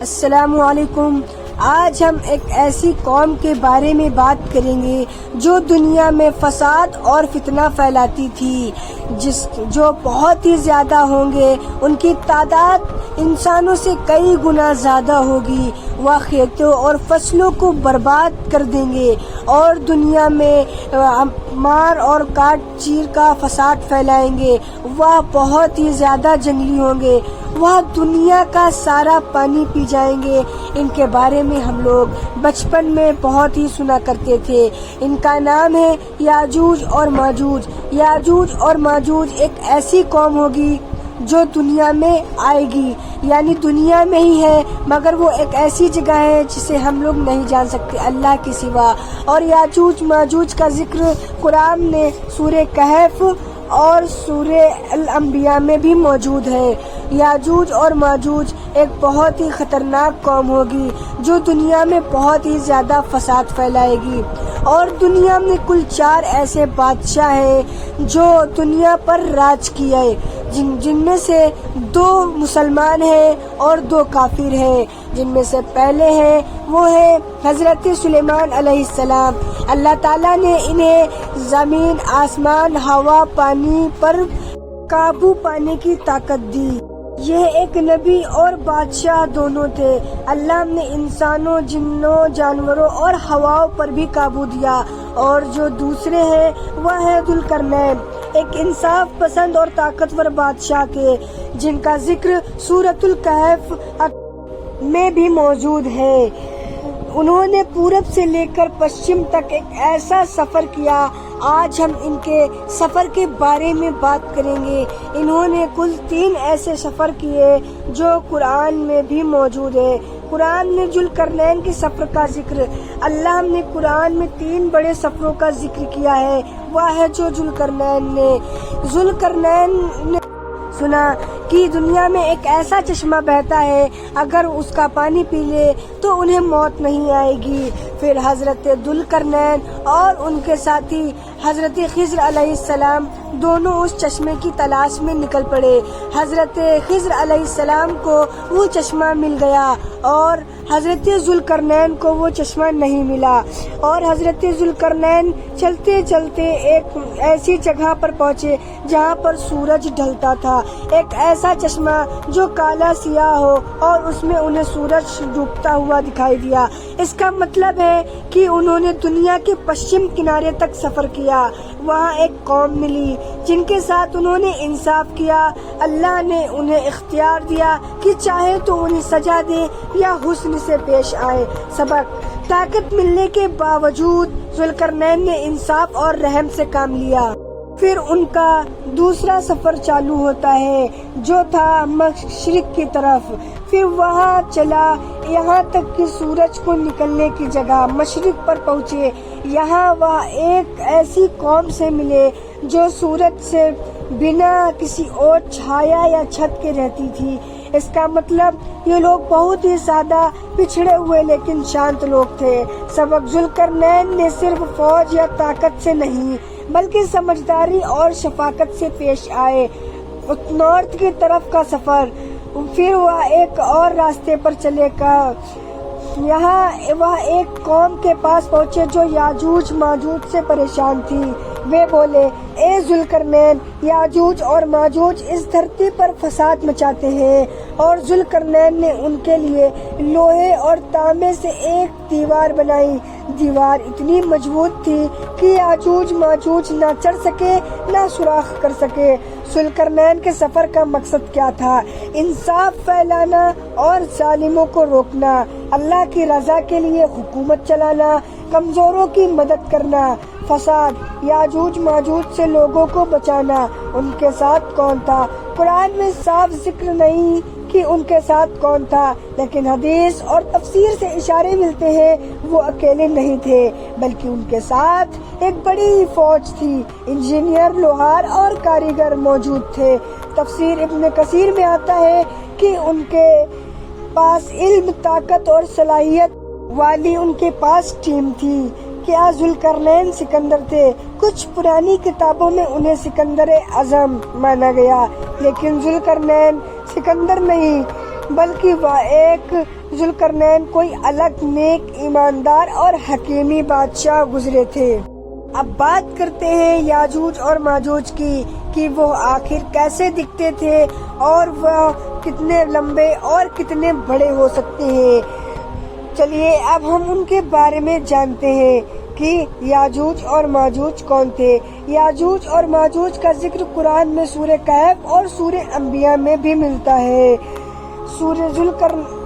السلام علیکم۔ آج ہم ایک ایسی قوم کے بارے میں بات کریں گے جو دنیا میں فساد اور فتنہ پھیلاتی تھی، جو بہت ہی زیادہ ہوں گے، ان کی تعداد انسانوں سے کئی گنا زیادہ ہوگی۔ وہ کھیتوں اور فصلوں کو برباد کر دیں گے اور دنیا میں مار اور کاٹ چیر کا فساد پھیلائیں گے۔ وہ بہت ہی زیادہ جنگلی ہوں گے، وہ دنیا کا سارا پانی پی جائیں گے۔ ان کے بارے میں ہم لوگ بچپن میں بہت ہی سنا کرتے تھے۔ ان کا نام ہے یاجوج اور ماجوج۔ یاجوج اور ماجوج ایک ایسی قوم ہوگی جو دنیا میں آئے گی، یعنی دنیا میں ہی ہے، مگر وہ ایک ایسی جگہ ہے جسے ہم لوگ نہیں جان سکتے اللہ کے سوا۔ اور یاجوج ماجوج کا ذکر قرآن نے سورہ کہف اور سورہ الانبیاء میں بھی موجود ہے۔ یاجوج اور ماجوج ایک بہت ہی خطرناک قوم ہوگی جو دنیا میں بہت ہی زیادہ فساد پھیلائے گی۔ اور دنیا میں کل 4 ایسے بادشاہ ہیں جو دنیا پر راج کیے، جن میں سے 2 مسلمان ہیں اور 2 کافر ہیں۔ جن میں سے پہلے ہیں وہ ہے حضرت سلیمان علیہ السلام۔ اللہ تعالیٰ نے انہیں زمین، آسمان، ہوا، پانی پر قابو پانے کی طاقت دی۔ یہ ایک نبی اور بادشاہ دونوں تھے۔ اللہ نے انسانوں، جنوں، جانوروں اور ہواؤں پر بھی قابو دیا۔ اور جو دوسرے ہیں وہ ہے ذوالقرنین، ایک انصاف پسند اور طاقتور بادشاہ کے، جن کا ذکر سورۃ الکہف میں بھی موجود ہے۔ انہوں نے پورب سے لے کر پشچم تک ایک ایسا سفر کیا۔ آج ہم ان کے سفر کے بارے میں بات کریں گے۔ انہوں نے کل 3 ایسے سفر کیے جو قرآن میں بھی موجود ہے۔ قرآن نے ذوالقرنین کے سفر کا ذکر، اللہ نے قرآن میں 3 بڑے سفروں کا ذکر کیا ہے۔ وہ ہے جو ذوالقرنین نے سنا کہ دنیا میں ایک ایسا چشمہ بہتا ہے، اگر اس کا پانی پی لے تو انہیں موت نہیں آئے گی۔ پھر حضرت ذوالقرنین اور ان کے ساتھی حضرت خضر علیہ السلام دونوں اس چشمے کی تلاش میں نکل پڑے۔ حضرت خضر علیہ السلام کو وہ چشمہ مل گیا اور حضرت ذوالقرنین کو وہ چشمہ نہیں ملا۔ اور حضرت ذوالقرنین چلتے چلتے ایک ایسی جگہ پر پہنچے جہاں پر سورج ڈھلتا تھا، ایک ایسا چشمہ جو کالا سیاہ ہو، اور اس میں انہیں سورج ڈوبتا ہوا دکھائی دیا۔ اس کا مطلب ہے کہ انہوں نے دنیا کے پشچم کنارے تک سفر کیا۔ وہاں ایک قوم ملی جن کے ساتھ انہوں نے انصاف کیا۔ اللہ نے انہیں اختیار دیا کہ چاہے تو انہیں سزا دے یا حسن سے پیش آئے۔ سبق: طاقت ملنے کے باوجود ذوالقرنین نے انصاف اور رحم سے کام لیا۔ پھر ان کا دوسرا سفر چالو ہوتا ہے جو تھا مشرق کی طرف۔ پھر وہاں چلا یہاں تک کہ سورج کو نکلنے کی جگہ مشرق پر پہنچے۔ یہاں وہ ایک ایسی قوم سے ملے جو سورج سے بنا کسی اور چھایا یا چھت کے رہتی تھی۔ اس کا مطلب یہ لوگ بہت ہی زیادہ پچھڑے ہوئے لیکن شانت لوگ تھے۔ سبق: ذوالقرنین نے صرف فوج یا طاقت سے نہیں بلکہ سمجھداری اور شفقت سے پیش آئے۔ نارتھ کی طرف کا سفر۔ پھر وہ ایک اور راستے پر چلے گا۔ یہاں وہ ایک قوم کے پاس پہنچے جو یاجوج ماجوج سے پریشان تھی۔ وہ بولے: اے ذوالقرنین، یاجوج اور ماجوج اس دھرتی پر فساد مچاتے ہیں۔ اور ذوالقرنین نے ان کے لیے لوہے اور تانبے سے ایک دیوار بنائی۔ دیوار اتنی مضبوط تھی کہ یاجوج ماجوج نہ چڑھ سکے نہ سوراخ کر سکے۔ ذوالقرنین کے سفر کا مقصد کیا تھا؟ انصاف پھیلانا اور ظالموں کو روکنا، اللہ کی رضا کے لیے حکومت چلانا، کمزوروں کی مدد کرنا۔ فساد: یاجوج ماجوج سے لوگوں کو بچانا۔ ان کے ساتھ کون تھا؟ قرآن میں صاف ذکر نہیں کہ ان کے ساتھ کون تھا، لیکن حدیث اور تفسیر سے اشارے ملتے ہیں وہ اکیلے نہیں تھے بلکہ ان کے ساتھ ایک بڑی فوج تھی۔ انجینئر، لوہار اور کاریگر موجود تھے۔ تفسیر ابن کثیر میں آتا ہے کہ ان کے پاس علم، طاقت اور صلاحیت والی ان کے پاس ٹیم تھی۔ کیا ذوالقرنین سکندر تھے؟ کچھ پرانی کتابوں میں انہیں سکندر اعظم مانا گیا، لیکن ذوالقرنین سکندر نہیں، بلکہ وہ ایک ذوالقرنین کوئی الگ نیک ایماندار اور حکیمی بادشاہ گزرے تھے۔ اب بات کرتے ہیں یاجوج اور ماجوج کی کہ وہ آخر کیسے دکھتے تھے اور وہ کتنے لمبے اور کتنے بڑے ہو سکتے ہیں۔ چلیے اب ہم ان کے بارے میں جانتے ہیں کہ یاجوج اور ماجوج کون تھے۔ یاجوج اور ماجوج کا ذکر قرآن میں سورہ کہف اور سورہ انبیاء میں بھی ملتا ہے۔ سورہ ذوالقرنین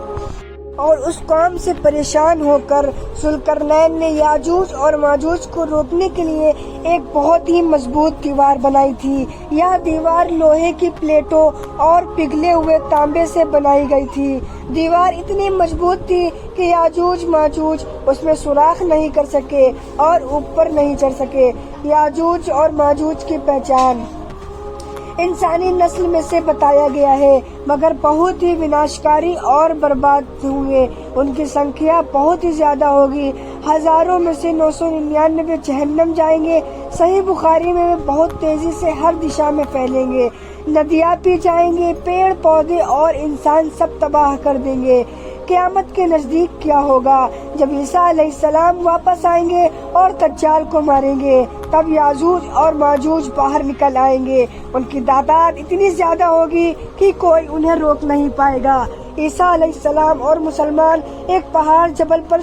اور اس قوم سے پریشان ہو کر ذوالقرنین نے یاجوج اور ماجوج کو روکنے کے لیے ایک بہت ہی مضبوط دیوار بنائی تھی۔ یہ دیوار لوہے کی پلیٹوں اور پگھلے ہوئے تانبے سے بنائی گئی تھی۔ دیوار اتنی مضبوط تھی کہ یاجوج ماجوج اس میں سوراخ نہیں کر سکے اور اوپر نہیں چڑھ سکے۔ یاجوج اور ماجوج کی پہچان انسانی نسل میں سے بتایا گیا ہے، مگر بہت ہی وناشکاری اور برباد ہوئے۔ ان کی سنکھیا بہت ہی زیادہ ہوگی، ہزاروں میں سے 999 جہنم جائیں گے۔ صحیح بخاری میں بہت تیزی سے ہر دشا میں پھیلیں گے، ندیاں پی جائیں گے، پیڑ پودے اور انسان سب تباہ کر دیں گے۔ قیامت کے نزدیک کیا ہوگا؟ جب عیسیٰ علیہ السلام واپس آئیں گے اور دجال کو ماریں گے، تب یاجوج اور ماجوج باہر نکل آئیں گے۔ ان کی تعداد اتنی زیادہ ہوگی کہ کوئی انہیں روک نہیں پائے گا۔ عیسیٰ علیہ السلام اور مسلمان ایک پہاڑ جبل پر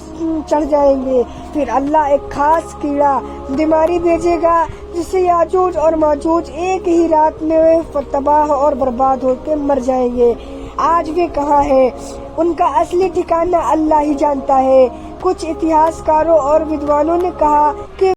چڑھ جائیں گے، پھر اللہ ایک خاص کیڑا بیماری بھیجے گا جس سے یاجوج اور ماجوج ایک ہی رات میں تباہ اور برباد ہو کے مر جائیں گے۔ آج وہ کہاں ہے؟ ان کا اصلی ٹھکانہ اللہ ہی جانتا ہے۔ کچھ اتہاس کاروں اور ودوانوں نے کہا کہ